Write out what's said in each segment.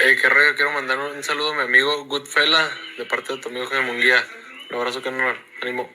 Qué rollo, quiero mandar un saludo a mi amigo Goodfella de parte de tu amigo Jaime Munguía. Un abrazo, carnal. Ánimo.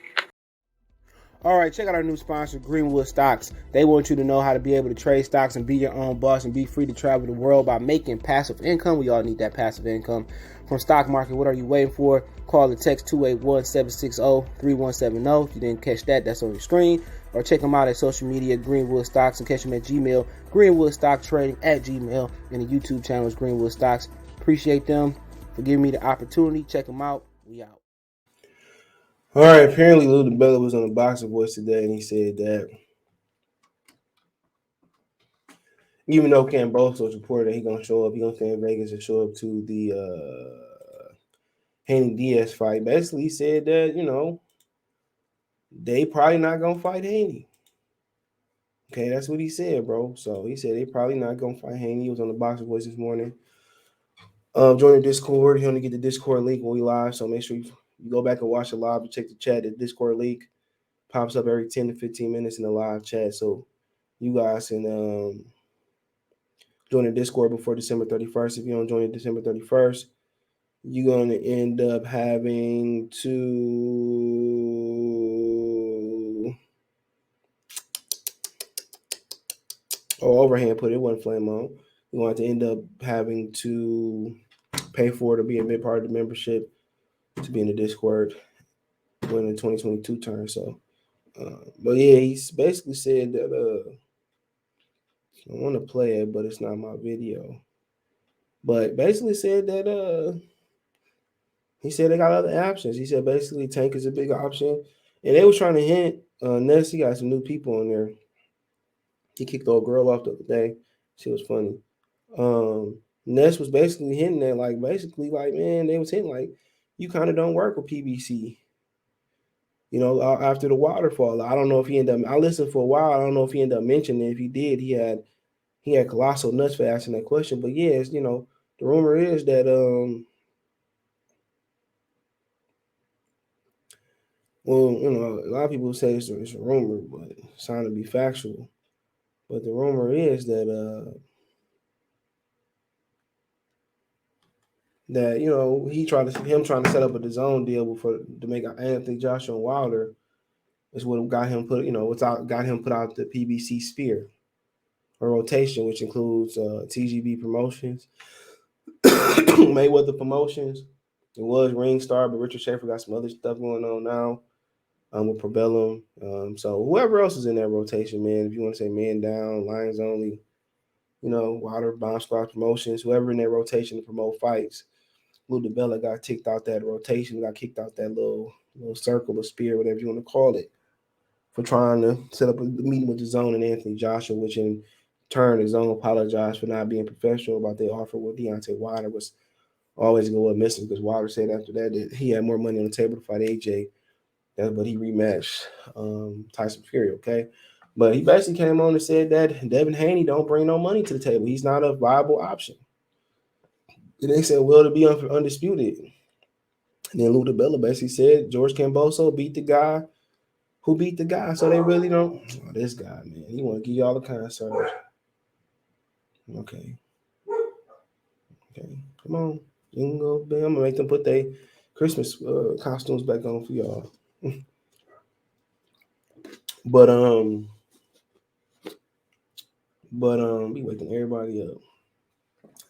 All right, check out our new sponsor, Greenwood Stocks. They want you to know how to be able to trade stocks and be your own boss and be free to travel the world by making passive income. We all need that passive income from stock market. What are you waiting for? Call or text 281-760-3170. If you didn't catch that, that's on your screen. Or check them out at social media, Greenwood Stocks, and catch them at Gmail, Greenwood Stock Trading at Gmail, and the YouTube channel is Greenwood Stocks. Appreciate them for giving me the opportunity. Check them out. We out. All right, apparently Lil DiBella was on the Boxer Voice today, and he said that even though Kambosos reported that he's going to show up, he's going to stay in Vegas and show up to the Haney Diaz fight, basically he said that, they probably not going to fight Haney. Okay, that's what he said, bro. So he said they probably not going to fight Haney. He was on the Boxer Voice this morning. Join the Discord. You only get the Discord link when we live, so make sure you go back and watch the live and check the chat. The Discord link pops up every 10 to 15 minutes in the live chat, so you guys can join the Discord before December 31st. If you don't join it December 31st, you're going to end up having to overhand put it. Wasn't flame on. You're going to end up having to pay for it or be a mid part of the membership to be in the Discord when the 2022 turns. So, but yeah, he's basically said that I want to play it, but it's not my video. But basically said that he said they got other options. He said basically Tank is a big option, and they was trying to hint. Ness, he got some new people on there. He kicked the old girl off the other day. She was funny. Ness was basically hinting at man, they was hinting like you kind of don't work with PBC. After the waterfall, I don't know if he ended up. I listened for a while. I don't know if he ended up mentioning it. If he did, he had colossal nuts for asking that question. But yes, the rumor is that well, a lot of people say it's a rumor, but it's trying to be factual. But the rumor is that he trying to set up a DAZN deal to make Anthony Joshua and Wilder is what got him put out the PBC Sphere or rotation, which includes TGB Promotions, Mayweather Promotions. It was Ringstar, but Richard Schaefer got some other stuff going on now. With Probellum. So whoever else is in that rotation, man, if you want to say Man Down, Lions Only, Wilder, Bomb Squad Promotions, whoever in that rotation to promote fights, Lil DiBella got kicked out that rotation, got kicked out that little circle or spear, whatever you want to call it, for trying to set up a meeting with DAZN and Anthony Joshua, which in turn, DAZN apologized for not being professional about their offer with Deontay Wilder was always going to go missing because Wilder said after that he had more money on the table to fight AJ. But he rematched Tyson Fury, okay? But he basically came on and said that Devin Haney don't bring no money to the table. He's not a viable option. And they said, well, to be undisputed. And then Lil DiBella basically said George Kambosos beat the guy who beat the guy. So they really don't. Oh, this guy, man, he want to give you all the kind of service. Okay. Come on. You can go, man. I'm going to make them put their Christmas costumes back on for y'all. But be waking everybody up.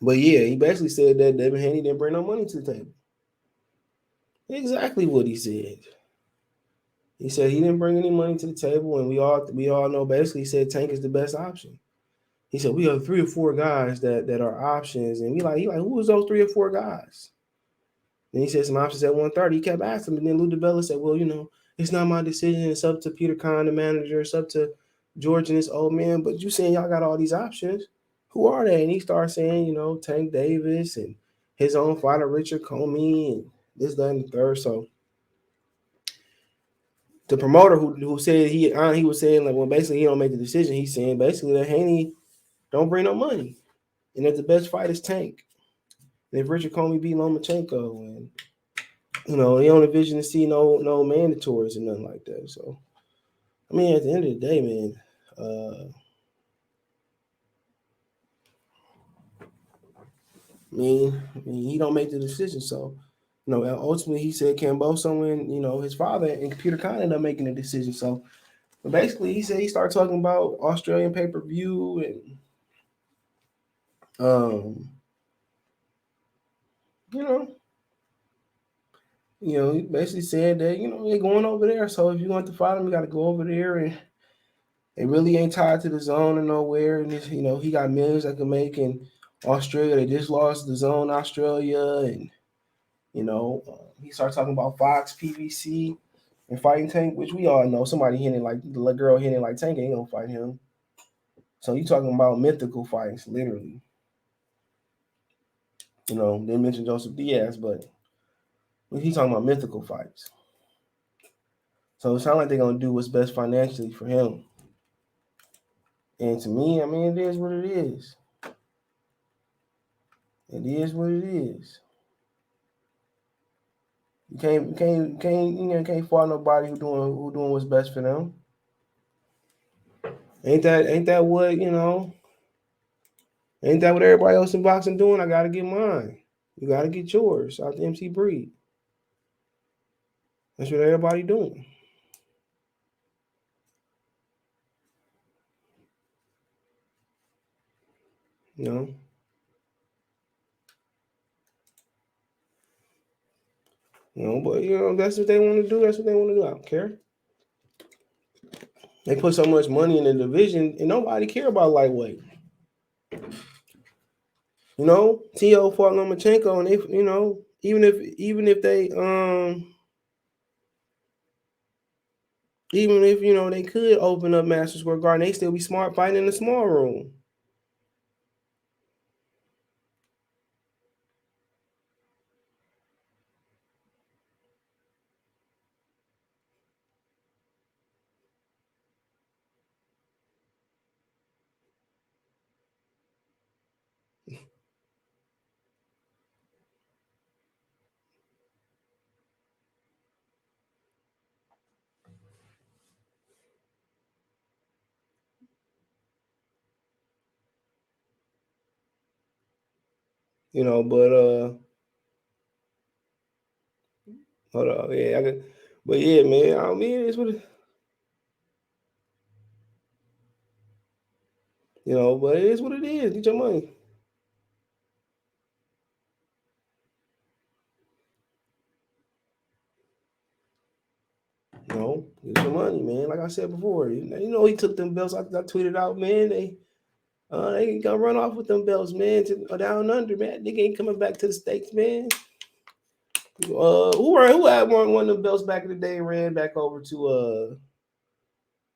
But yeah, he basically said that Devin Haney didn't bring no money to the table. Exactly what he said. He said he didn't bring any money to the table, and we all know basically he said Tank is the best option. He said we have 3 or 4 guys that are options, and he like who was those 3 or 4 guys? Then he said some options at 130. He kept asking him, and then Lou DiBella said, well, it's not my decision. It's up to Peter Kahn, the manager. It's up to George and this old man. But you saying y'all got all these options. Who are they? And he started saying, Tank Davis and his own fighter, Richard Comey, and this, that, and the third. So the promoter who said he was saying, like, well, basically he don't make the decision. He's saying basically that Haney don't bring no money. And that the best fight is Tank. And if Richard Comey beat Lomachenko, and he don't envision to see no mandatories and nothing like that. So, I mean, at the end of the day, man, I mean, he don't make the decision. So, ultimately he said Kambosos and his father and Peter Khan ended up making the decision. So, but basically he said he started talking about Australian pay per view and you know, he basically said that they're going over there. So if you want to fight them, you got to go over there, and they really ain't tied to the zone or nowhere. And he got millions that can make in Australia. They just lost the zone Australia, and he started talking about Fox, PVC, and fighting Tank, which we all know somebody hitting like the girl hitting like Tank ain't gonna fight him. So you talking about mythical fights, literally. They mentioned Joseph Diaz, but he's talking about mythical fights. So it sounds like they're gonna do what's best financially for him. And to me, I mean, it is what it is. It is what it is. You can't fault nobody who doing what's best for them. Ain't that what Ain't that what everybody else in boxing doing? I gotta get mine. You gotta get yours out the MC Breed. That's what everybody doing. You know. But that's what they want to do. That's what they want to do. I don't care. They put so much money in the division, and nobody care about lightweight. T.O. fought Lomachenko, and they, even if they even if they could open up Madison Square Garden, they still be smart fighting in the small room. But hold on, yeah, but yeah, man, I mean, it's what but it is what it is. Get your money. Get your money, man. Like I said before, he took them belts. I tweeted out, man. They gonna run off with them belts, man. To down under, man. They ain't coming back to the States, man. Who had one of them belts back in the day? Ran back over to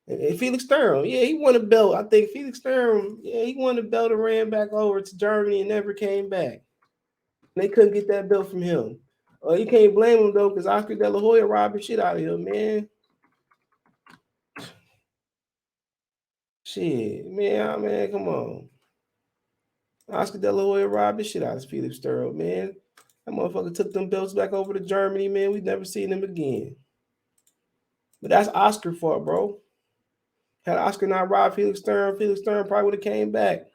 and Felix Sturm. Yeah, he won a belt. I think Felix Sturm. Yeah, he won a belt and ran back over to Germany and never came back. And they couldn't get that belt from him. You can't blame him though, because Oscar De La Hoya robbed the shit out of him, man. Shit, man, come on. Oscar De La Hoya robbed the shit out of Felix Sturm, man. That motherfucker took them belts back over to Germany, man. We've never seen him again. But that's Oscar fault, bro. Had Oscar not robbed Felix Sturm probably would have came back.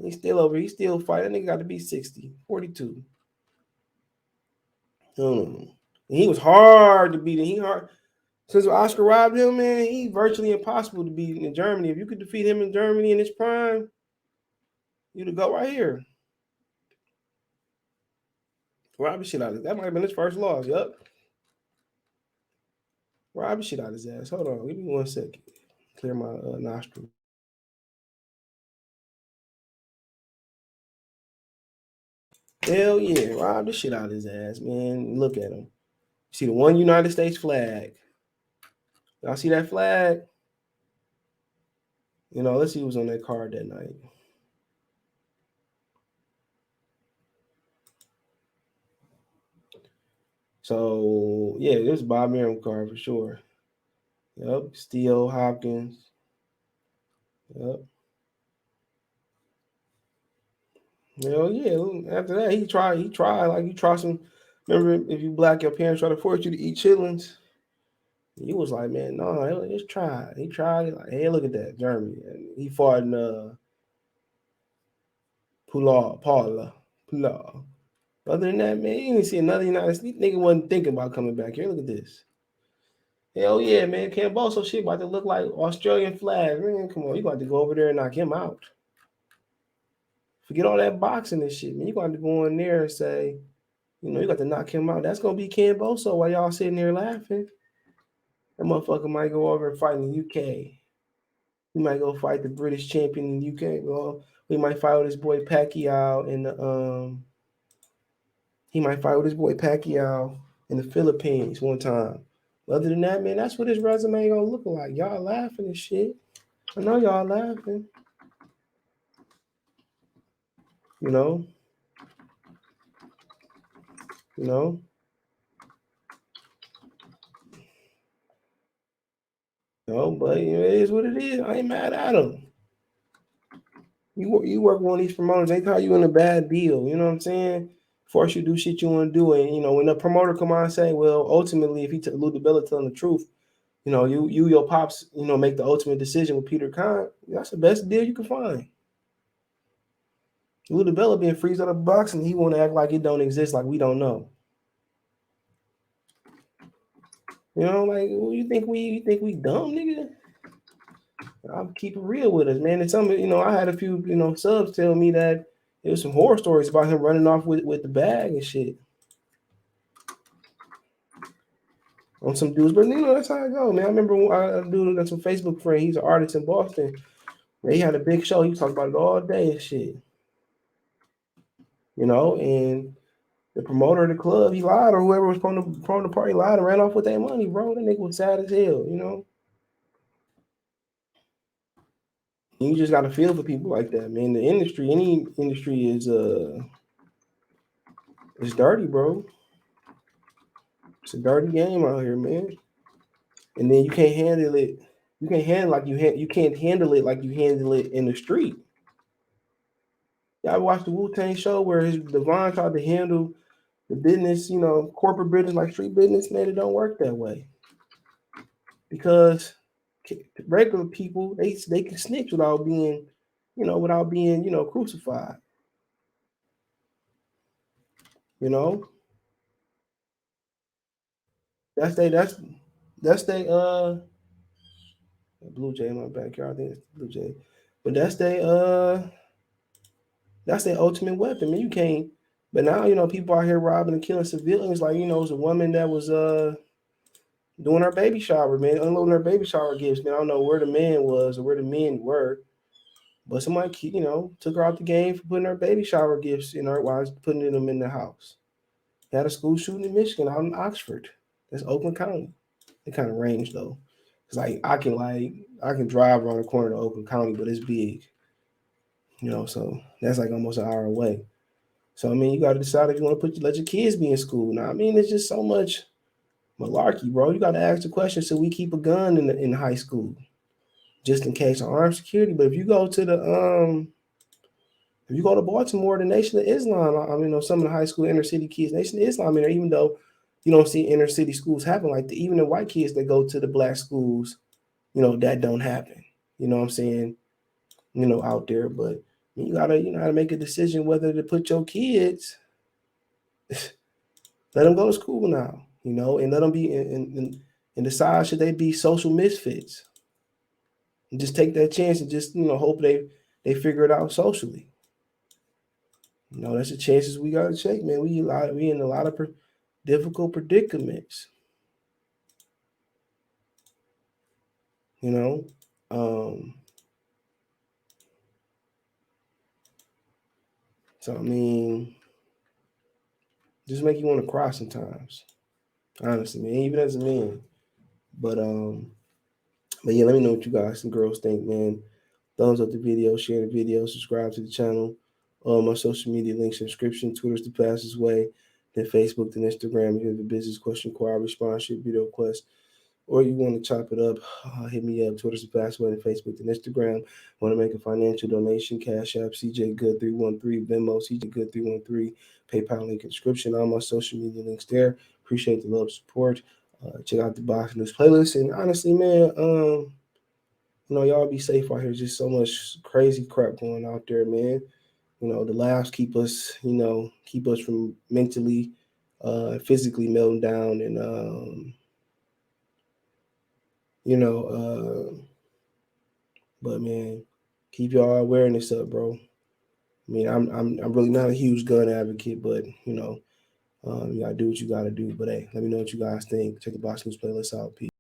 He's still over. He's still fighting. That nigga got to be 60, 42. And he was hard to beat. Since Oscar robbed him, man, he virtually impossible to beat in Germany. If you could defeat him in Germany in his prime, you'd go right here. Rob the shit out of it. That might have been his first loss. Yup. Rob the shit out of his ass. Hold on. Give me 1 second. Clear my nostril. Hell yeah. Rob the shit out of his ass, man. Look at him. See the one United States flag. Y'all see that flag? Let's see who was on that card that night. So, yeah, there's Bob Arum card for sure. Yep. Steele, Hopkins. Yep. Hell yeah. After that, he tried. Like, you try some. Remember, if you black, your parents try to force you to eat chitlins? He was like, man, no, just try. He tried it. Like, hey, look at that, Germany. And he fought in Paula. Other than that, man, you didn't see another United States nigga wasn't thinking about coming back here. Look at this. Hell yeah, man. Kambosos shit about to look like Australian flag. Man, come on. You got to go over there and knock him out. Forget all that boxing and shit, man. You got to go in there and say, you got to knock him out. That's going to be Kambosos while y'all sitting there laughing. That motherfucker might go over and fight in the UK. He might go fight the British champion in the UK. Well, we might fight with his boy Pacquiao in the he might fight with his boy Pacquiao in the Philippines one time. Other than that, man, that's what his resume gonna look like. Y'all laughing and shit. I know y'all laughing. You know, you know. No, but it is what it is. I ain't mad at him. You work with one of these promoters, they call you in a bad deal. You know what I'm saying? Force you to do shit you want to do, and when the promoter come on and say, well, ultimately, if Lou DiBella telling the truth, you your pops, make the ultimate decision with Peter Khan. That's the best deal you can find. Lou DiBella being freezed out of the box, and he want to act like it don't exist, like we don't know. Like you think we dumb, nigga? I'll keep it real with us, man. And I had a few, subs tell me that there was some horror stories about him running off with the bag and shit on some dudes. But that's how I go, man. I remember a dude that's a Facebook friend. He's an artist in Boston. He had a big show. He talked about it all day and shit. And the promoter of the club, he lied, or whoever was from the party lied and ran off with that money, bro. That nigga was sad as hell, And you just got to feel for people like that, man. The industry, any industry is dirty, bro. It's a dirty game out here, man. And then you can't handle it. You can't handle you can't handle it like you handle it in the street. Y'all watched the Wu-Tang show where Devon tried to handle the business, corporate business like street business. Man, it don't work that way. Because regular people, they can snitch without being, crucified. That's they Blue Jay in my backyard. I think it's Blue Jay. But that's their ultimate weapon. Man, you can't. But now people out here robbing and killing civilians. Like it's a woman that was doing her baby shower, man, unloading her baby shower gifts. Man, I don't know where the man was or where the men were, but somebody took her out the game for putting her baby shower gifts in her while putting them in the house. Had a school shooting in Michigan, out in Oxford. That's Oakland County. It kind of range though. It's like I can drive around the corner to Oakland County, but it's big. So that's like almost an hour away. So you got to decide if you want to let your kids be in school. Now, it's just so much malarkey, bro. You got to ask the question: should we keep a gun in high school, just in case of armed security? But if you go to Baltimore, the Nation of Islam, some of the high school inner city kids, Nation of Islam in there, even though you don't see inner city schools happen like that, even the white kids that go to the black schools, that don't happen. You know what I'm saying? Out there, but you gotta make a decision whether to put your kids, let them go to school now, and let them be and decide should they be social misfits, and just take that chance and just hope they figure it out socially. That's the chances we gotta take, man. We in a lot of difficult predicaments. So just make you want to cry sometimes. Honestly, man, even as a man. But yeah, let me know what you guys and girls think, man. Thumbs up the video, share the video, subscribe to the channel. My social media links in the description. Twitter's the fastest way. Then Facebook, then Instagram. If you have a business question, inquiry, sponsorship, video request, or you want to chop it up, hit me up. Twitter's the fastest way. Then Facebook, then Instagram. Want to make a financial donation? Cash App, CJ Good 313, Venmo, CJ Good 313, PayPal link in the description. All my social media links there. Appreciate the love, support. Check out the Box News playlist. And honestly, man, y'all be safe out here. Just so much crazy crap going out there, man. The laughs keep us from mentally, physically melting down, and you know, but man, keep your awareness up, bro. I mean, I'm really not a huge gun advocate, but you gotta do what you gotta do. But hey, let me know what you guys think. Check the Box News playlist out. Peace.